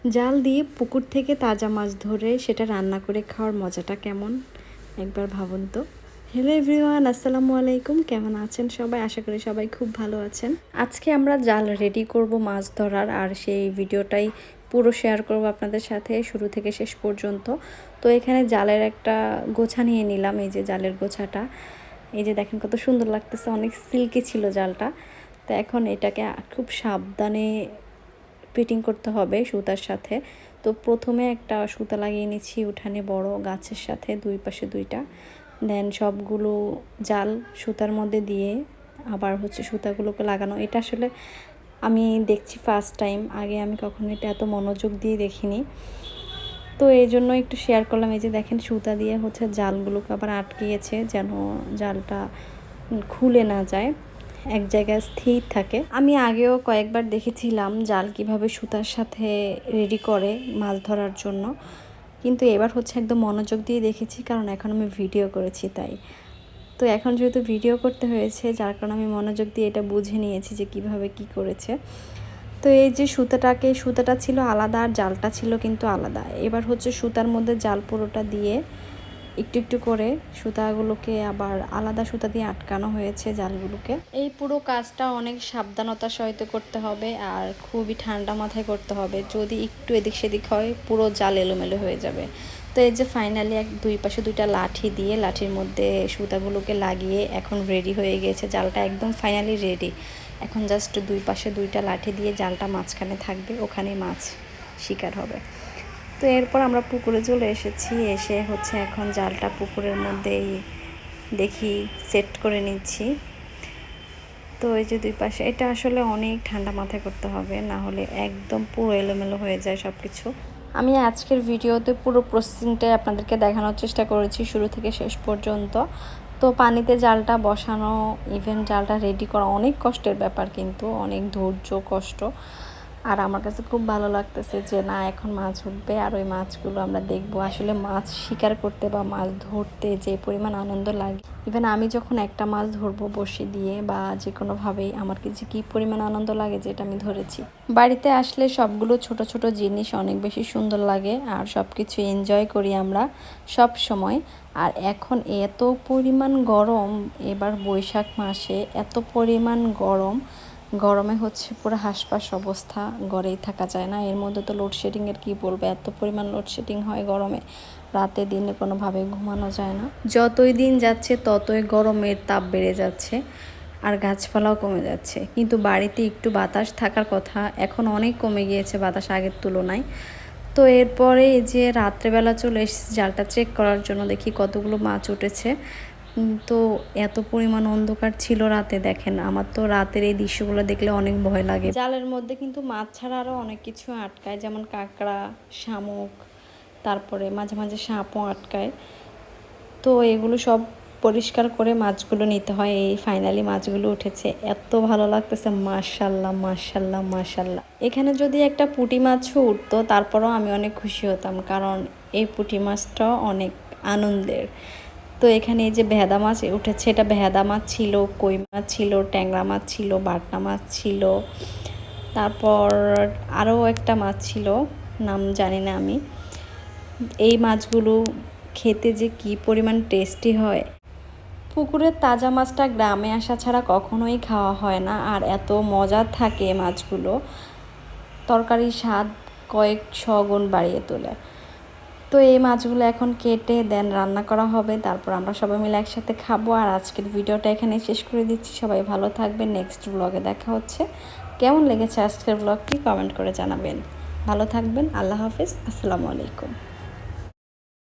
জাল দিয়ে পুকুর থেকে তাজা মাছ ধরে সেটা রান্না করে খাওয়ার মজাটা কেমন একবার ভাবুন তো। হ্যালো এভরিওয়ান, আসসালামু আলাইকুম। কেমন আছেন সবাই? আশা করি সবাই খুব ভালো আছেন। আজকে আমরা জাল রেডি করব মাছ ধরার, আর সেই ভিডিওটাই পুরো শেয়ার করব আপনাদের সাথে শুরু থেকে শেষ পর্যন্ত। তো এখানে জালের একটা গোছা নিয়ে নিলাম, এই যে জালের গোছাটা, এই যে দেখেন কত সুন্দর লাগতেছে, অনেক সিল্কি ছিল জালটা। তো এখন এটাকে খুব সাবধানে ফিটিং করতে হবে সুতার সাথে। তো প্রথমে একটা সুতা লাগিয়ে নিচ্ছি উঠানে বড় গাছের সাথে, দুই পাশে দুইটা। দেন সবগুলো জাল সুতার মধ্যে দিয়ে আবার সুতাগুলোকে লাগানো। এটা আসলে আমি দেখছি ফার্স্ট টাইম, আগে আমি কখনো এটা এত মনোযোগ দিয়ে দেখিনি। তো এই জন্য একটু শেয়ার করলাম। এই যে দেখেন সুতা দিয়ে জালগুলোকে আবার আটকিয়েছে যেন জালটা খুলে না যায়, এক জায়গায় স্থির থাকে। আমি আগেও কয়েকবার দেখেছিলাম জাল কিভাবে সুতার সাথে রেডি করে মাছ ধরার জন্য, কিন্তু এবার একদম মনোযোগ দিয়ে দেখেছি, কারণ এখন আমি ভিডিও করেছি তাই। তো এখন যেহেতু ভিডিও করতে হয়েছে, যার কারণে আমি মনোযোগ দিয়ে এটা বুঝে নিয়েছি যে কিভাবে কি করেছে। তো এই যে সুতাটা ছিল আলাদা আর জালটা ছিল কিন্তু আলাদা। এবার সুতার মধ্যে জাল পুরোটা দিয়ে একটু একটু করে সুতাগুলোকে আবার আলাদা সুতা দিয়ে আটকানো হয়েছে জালগুলোকে। এই পুরো কাজটা অনেক সাবধানতার সহিত করতে হবে আর খুবই ঠান্ডা মাথায় করতে হবে। যদি একটু এদিক সেদিক হয় পুরো জাল এলোমেলো হয়ে যাবে। তো এই যে ফাইনালি দুই পাশে দুইটা লাঠি দিয়ে লাঠির মধ্যে সুতাগুলোকে লাগিয়ে এখন রেডি হয়ে গেছে জালটা, একদম ফাইনালি রেডি। এখন জাস্ট দুই পাশে দুইটা লাঠি দিয়ে জালটা মাঝখানে থাকবে, ওখানেই মাছ শিকার হবে। তো এরপর আমরা পুকুরে চলে এসেছি, এসে এখন জালটা পুকুরের মধ্যেই দেখি সেট করে নিচ্ছি। তো এই যে দুই পাশে, এটা আসলে অনেক ঠান্ডা মাথায় করতে হবে, না হলে একদম পুরো এলোমেলো হয়ে যায় সব কিছু। আমি আজকের ভিডিওতে পুরো প্রসেসিংটাই আপনাদেরকে দেখানোর চেষ্টা করেছি শুরু থেকে শেষ পর্যন্ত। তো পানিতে জালটা বসানো, ইভেন জালটা রেডি করা অনেক কষ্টের ব্যাপার, কিন্তু অনেক ধৈর্য কষ্ট। আর আমার কাছে খুব ভালো লাগতেছে যে না, এখন মাছ উঠবে আর ওই মাছগুলো আমরা দেখবো। আসলে মাছ শিকার করতে বা মাছ ধরতে যে পরিমাণ আনন্দ লাগে, ইভেন আমি যখন একটা মাছ ধরবো বড়শি দিয়ে বা যে কোনোভাবেই, আমার কাছে কী পরিমাণ আনন্দ লাগে যেটা আমি ধরেছি। বাড়িতে আসলে সবগুলো ছোট ছোট জিনিস অনেক বেশি সুন্দর লাগে আর সব কিছু এনজয় করি আমরা সব সময়। আর এখন এত পরিমাণ গরম, এবার বৈশাখ মাসে এত পরিমাণ গরমে পুরো হাঁসফাঁস অবস্থা, ঘরেই থাকা যায় না। এর মধ্যে তো লোডশেডিংয়ের কী বলবো, এত পরিমাণ লোডশেডিং হয় গরমে, রাতে দিনে কোনোভাবে ঘুমানো যায় না। যতই দিন যাচ্ছে ততই গরমের তাপ বেড়ে যাচ্ছে আর গাছপালাও কমে যাচ্ছে। কিন্তু বাড়িতে একটু বাতাস থাকার কথা, এখন অনেক কমে গিয়েছে বাতাস আগের তুলনায়। তো এরপরে এই যে রাত্রেবেলা চলে এসেছি জালটা চেক করার জন্য, দেখি কতগুলো মাছ উঠেছে। তো এত পরিমাণ অন্ধকার ছিল রাতে, দেখেন আমার তো রাতের এই দৃশ্যগুলো দেখলে অনেক ভয় লাগে। জালের মধ্যে কিন্তু মাছ ছাড়া আরও অনেক কিছু আটকায়, যেমন কাঁকড়া, শামুক, তারপরে মাঝে মাঝে সাপও আটকায়। তো এগুলো সব পরিষ্কার করে মাছগুলো নিতে হয়। এই ফাইনালি মাছগুলো উঠেছে, এত ভালো লাগতেছে, মাশাল্লাহ মাশাল্লাহ মাশাল্লাহ। এখানে যদি একটা পুঁটি মাছও উঠতো তারপরেও আমি অনেক খুশি হতাম, কারণ এই পুঁটি মাছটাও অনেক আনন্দের। তো এখানে এই যে ভেদা মাছ উঠেছে, এটা ভেদা মাছ ছিল, কই মাছ ছিল, ট্যাংরা মাছ ছিল, বাটনা মাছ ছিল, তারপর আরও একটা মাছ ছিল, নাম জানি না আমি। এই মাছগুলো খেতে যে কী পরিমাণ টেস্টি হয়। পুকুরের তাজা মাছটা গ্রামে আসা ছাড়া কখনোই খাওয়া হয় না, আর এত মজার থাকে মাছগুলো, তরকারির স্বাদ কয়েকশো গুণ বাড়িয়ে তোলে। তো এই মাছগুলো এখন কেটে দেন রান্না করা হবে, তারপর আমরা সবাই মিলে একসাথে খাবো। আর আজকের ভিডিওটা এখানে শেষ করে দিচ্ছি। সবাই ভালো থাকবেন, নেক্সট ব্লগে দেখা হচ্ছে। কেমন লেগেছে আজকের ব্লগটি কমেন্ট করে জানাবেন। ভালো থাকবেন, আল্লাহ হাফেজ, আসসালামু আলাইকুম।